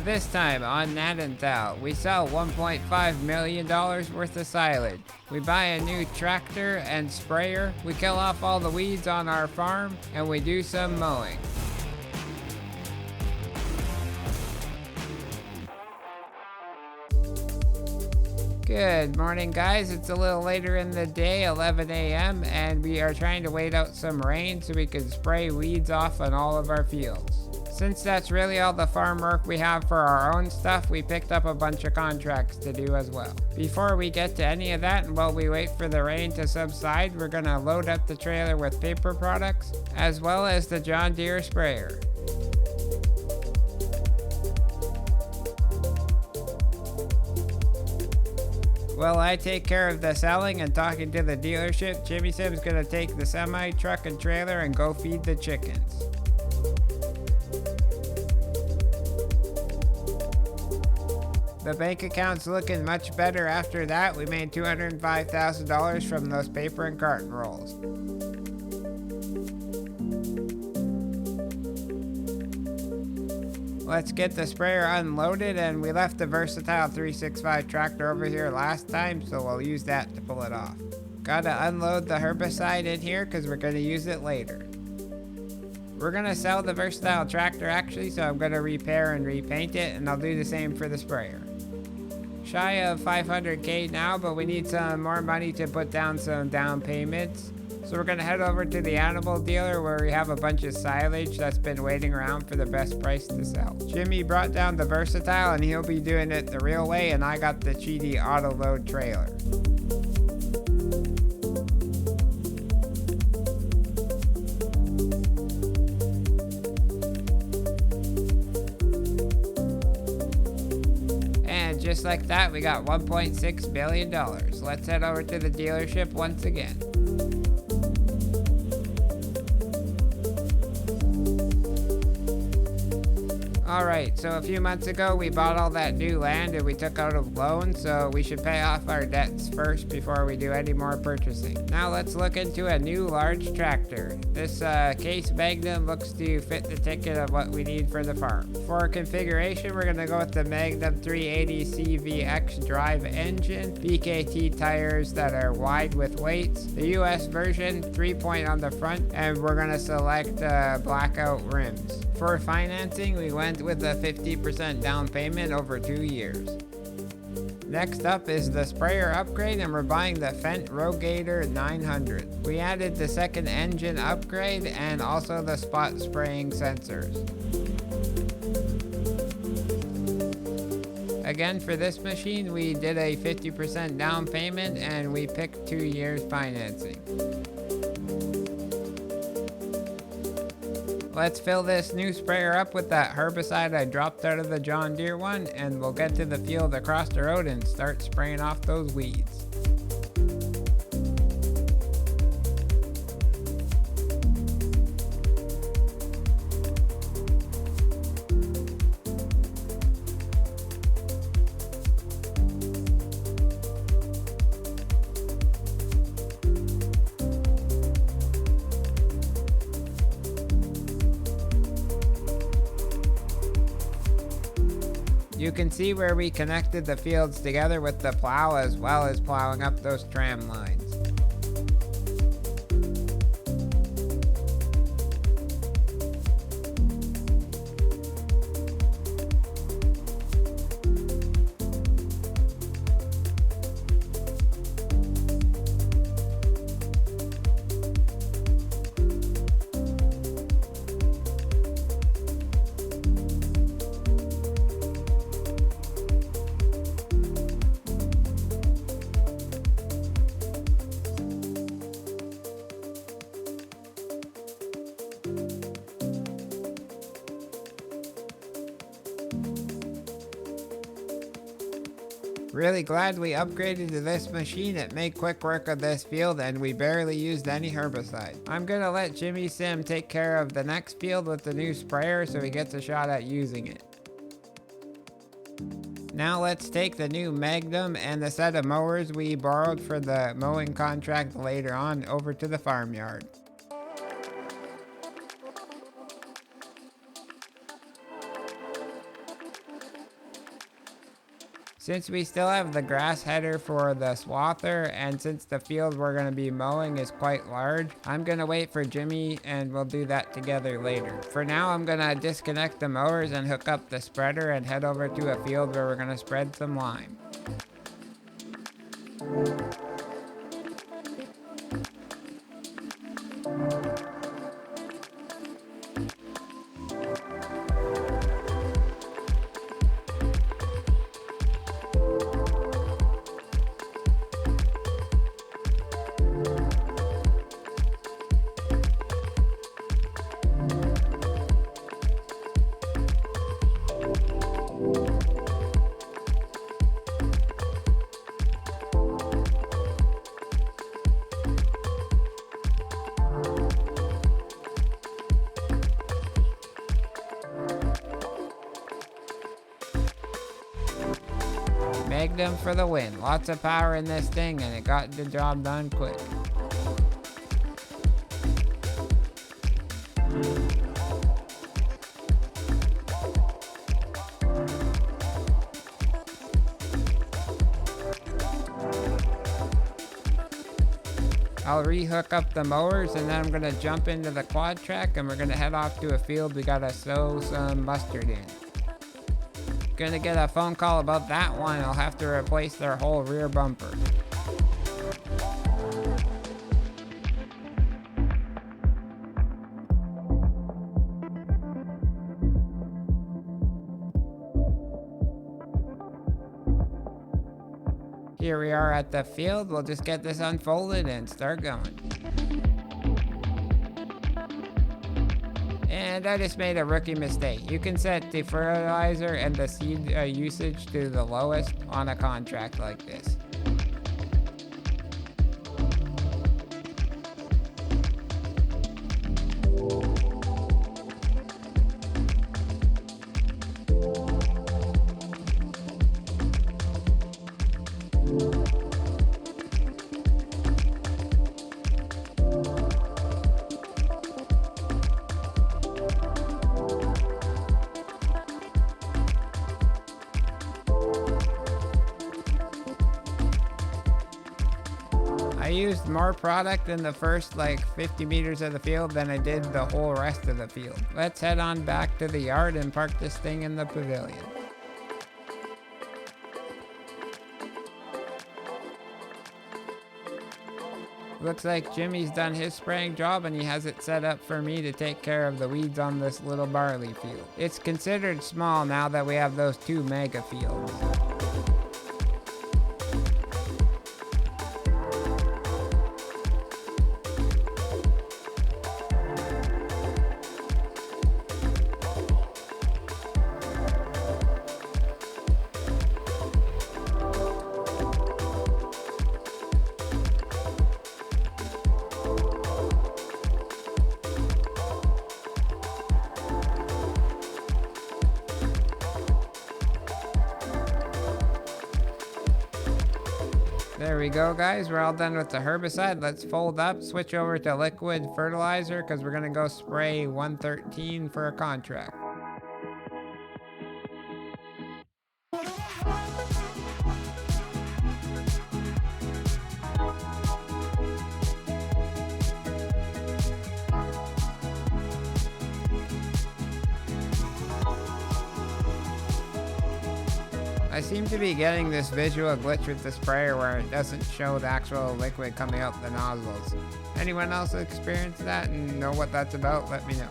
This time on Nadental, we sell $1.5 million worth of silage. We buy a new tractor and sprayer, we kill off all the weeds on our farm, and we do some mowing. Good morning, guys. It's a little later in the day, 11 a.m., and we are trying to wait out some rain so we can spray weeds off on all of our fields. Since that's really all the farm work we have for our own stuff, we picked up a bunch of contracts to do as well. Before we get to any of that, and while we wait for the rain to subside, we're gonna load up the trailer with paper products, as well as the John Deere sprayer. While I take care of the selling and talking to the dealership, Jimmy Sim's gonna take the semi, truck, and trailer and go feed the chickens. The bank account's looking much better after that. We made $205,000 from those paper and carton rolls. Let's get the sprayer unloaded, and we left the versatile 365 tractor over here last time, so we'll use that to pull it off. Gotta unload the herbicide in here because we're gonna use it later. We're gonna sell the versatile tractor actually, so I'm gonna repair and repaint it, and I'll do the same for the sprayer. Shy of $500K now, but we need some more money to put down some down payments. So we're gonna head over to the animal dealer where we have a bunch of silage that's been waiting around for the best price to sell. Jimmy brought down the versatile and he'll be doing it the real way, and I got the cheaty auto load trailer. And just like that, we got $1.6 billion. Let's head over to the dealership once again. Alright, so a few months ago we bought all that new land and we took out a loan, so we should pay off our debts first before we do any more purchasing. Now let's look into a new large tractor. This Case Magnum looks to fit the ticket of what we need for the farm. For configuration, we're going to go with the Magnum 380 CVX drive engine, BKT tires that are wide with weights, the US version, 3-point on the front, and we're going to select blackout rims. For financing, we went with a 50% down payment over 2 years. Next up is the sprayer upgrade, and we're buying the Fendt Rogator 900. We added the second engine upgrade and also the spot spraying sensors. Again, for this machine, we did a 50% down payment and we picked 2 years financing. Let's fill this new sprayer up with that herbicide I dropped out of the John Deere one, and we'll get to the field across the road and start spraying off those weeds. You can see where we connected the fields together with the plow, as well as plowing up those tram lines. Really glad we upgraded to this machine. It made quick work of this field and we barely used any herbicide. I'm gonna let Jimmy Sim take care of the next field with the new sprayer so he gets a shot at using it. Now let's take the new Magnum and the set of mowers we borrowed for the mowing contract later on over to the farmyard. Since we still have the grass header for the swather, and since the field we're going to be mowing is quite large, I'm going to wait for Jimmy and we'll do that together later. For now, I'm going to disconnect the mowers and hook up the spreader and head over to a field where we're going to spread some lime. Magnum for the win. Lots of power in this thing and it got the job done quick. I'll re-hook up the mowers and then I'm gonna jump into the quad track and we're gonna head off to a field we gotta sow some mustard in. Gonna get a phone call about that one. I'll have to replace their whole rear bumper. Here we are at the field. We'll just get this unfolded and start going. And I just made a rookie mistake. You can set the fertilizer and the seed usage to the lowest on a contract like this. I used more product in the first like 50 meters of the field than I did the whole rest of the field. Let's head on back to the yard and park this thing in the pavilion. Looks like Jimmy's done his spraying job and he has it set up for me to take care of the weeds on this little barley field. It's considered small now that we have those two mega fields. There we go, guys. We're all done with the herbicide. Let's fold up, switch over to liquid fertilizer because we're going to go spray 113 for a contract. I seem to be getting this visual glitch with the sprayer where it doesn't show the actual liquid coming out the nozzles. Anyone else experience that and know what that's about? Let me know.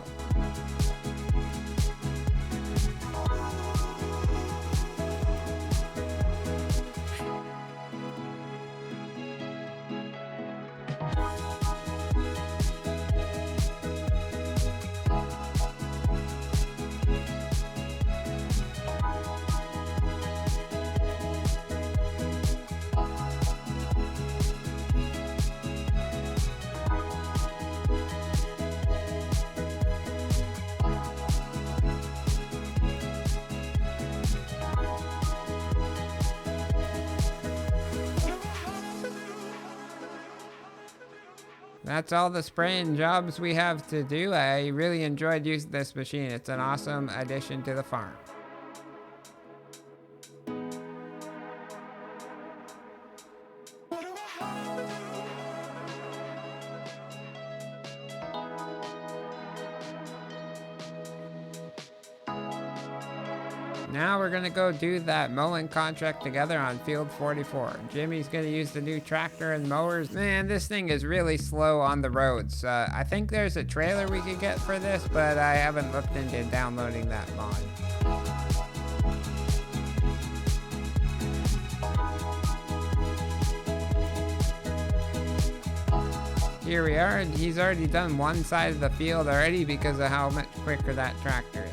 That's all the spraying jobs we have to do. I really enjoyed using this machine. It's an awesome addition to the farm. Now we're gonna go do that mowing contract together on field 44. Jimmy's gonna use the new tractor and mowers. Man, this thing is really slow on the roads. I think there's a trailer we could get for this, but I haven't looked into downloading that mod. Here we are, and he's already done one side of the field already because of how much quicker that tractor is.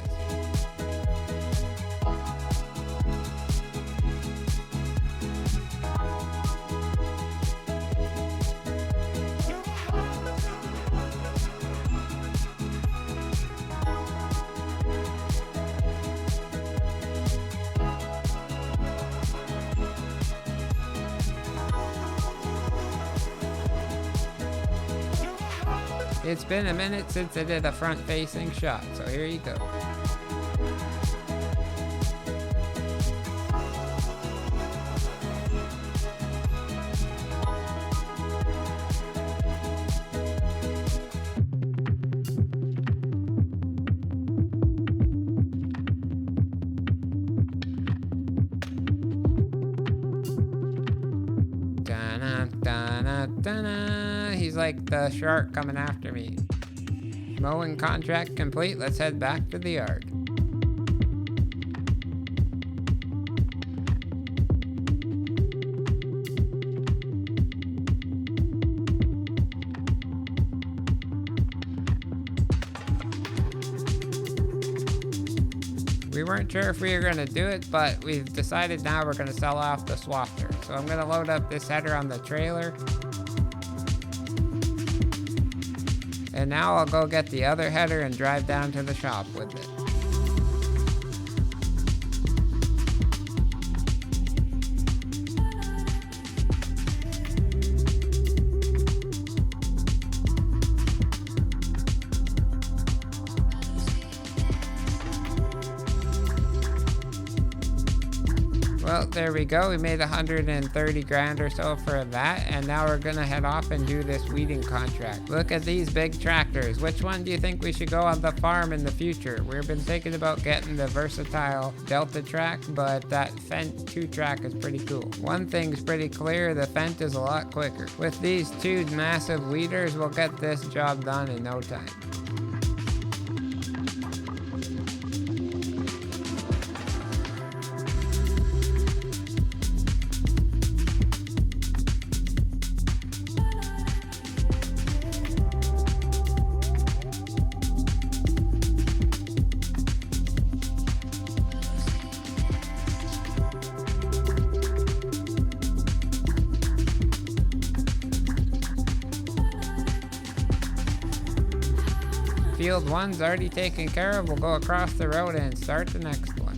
It's been a minute since I did a front-facing shot, so here you go. Da-na-da-na-da-na. He's like the shark coming after me. Mowing contract complete. Let's head back to the yard. We weren't sure if we were going to do it, but we've decided now we're going to sell off the swafter. So I'm going to load up this header on the trailer. And now I'll go get the other header and drive down to the shop with it. Well, there we go. We made 130 grand or so for that, and now we're gonna head off and do this weeding contract. Look at these big tractors. Which one do you think we should go on the farm in the future? We've been thinking about getting the versatile Delta track, but that Fendt 2 track is pretty cool. One thing's pretty clear, the Fendt is a lot quicker. With these two massive weeders, we'll get this job done in no time. Field 1's already taken care of. We'll go across the road and start the next one.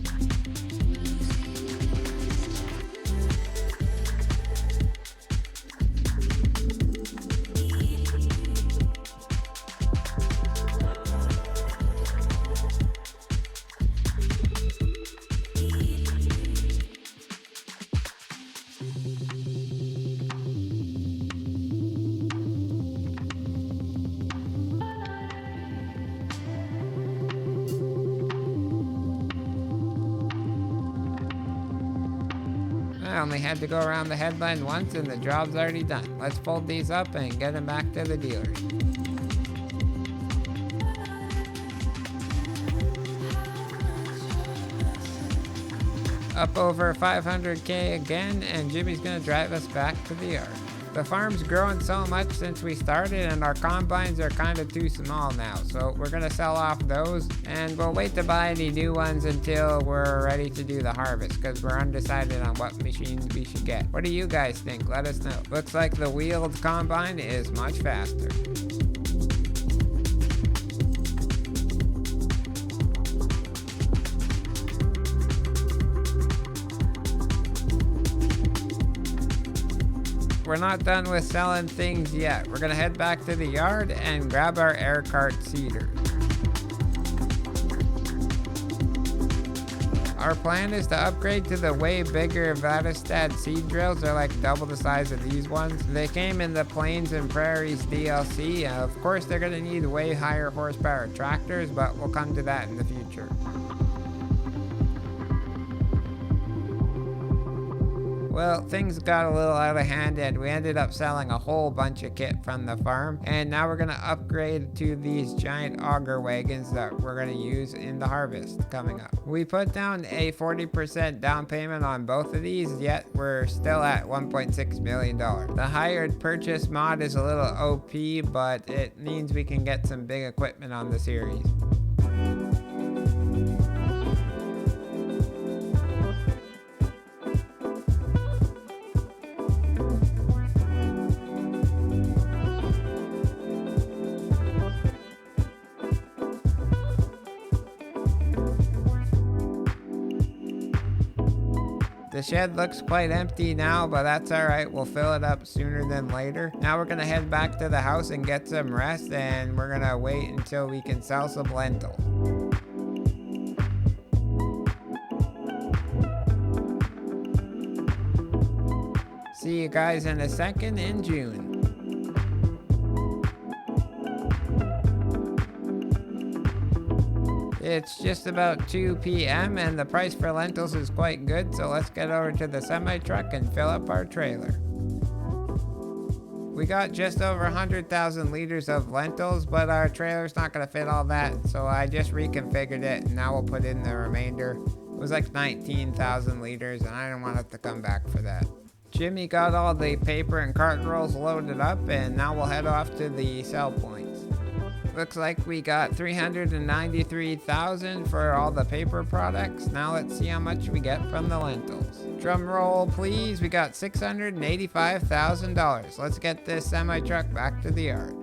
I only had to go around the headland once and the job's already done. Let's fold these up and get them back to the dealers. Up over 500K again, and Jimmy's gonna drive us back to the yard. The farm's growing so much since we started, and our combines are kind of too small now, so we're gonna sell off those, and we'll wait to buy any new ones until we're ready to do the harvest, because we're undecided on what machines we should get. What do you guys think? Let us know. Looks like the wheeled combine is much faster. We're not done with selling things yet. We're gonna head back to the yard and grab our air cart seeder. Our plan is to upgrade to the way bigger Vatistad seed drills. They're like double the size of these ones. They came in the Plains and Prairies DLC. Of course, they're gonna need way higher horsepower tractors, but we'll come to that in the future. Well, things got a little out of hand and we ended up selling a whole bunch of kit from the farm, and now we're gonna upgrade to these giant auger wagons that we're gonna use in the harvest coming up. We put down a 40% down payment on both of these, yet we're still at $1.6 million. The hired purchase mod is a little OP, but it means we can get some big equipment on the series. The shed looks quite empty now, but that's alright, we'll fill it up sooner than later. Now we're gonna head back to the house and get some rest, and we're gonna wait until we can sell some lentils. See you guys in a second in June. It's just about 2 p.m. and the price for lentils is quite good, so let's get over to the semi-truck and fill up our trailer. We got just over 100,000 liters of lentils, but our trailer's not going to fit all that, so I just reconfigured it and now we'll put in the remainder. It was like 19,000 liters and I didn't want it to come back for that. Jimmy got all the paper and carton rolls loaded up, and now we'll head off to the sell points. Looks like we got 393,000 for all the paper products. Now let's see how much we get from the lentils. Drum roll please, we got $685,000. Let's get this semi-truck back to the yard.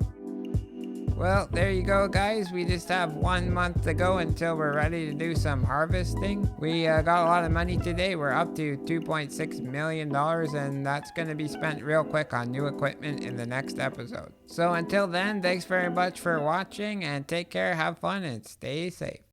Well, there you go guys, we just have 1 month to go until we're ready to do some harvesting. We got a lot of money today. We're up to $2.6 million, and that's going to be spent real quick on new equipment in the next episode. So until then, thanks very much for watching, and take care, have fun, and stay safe.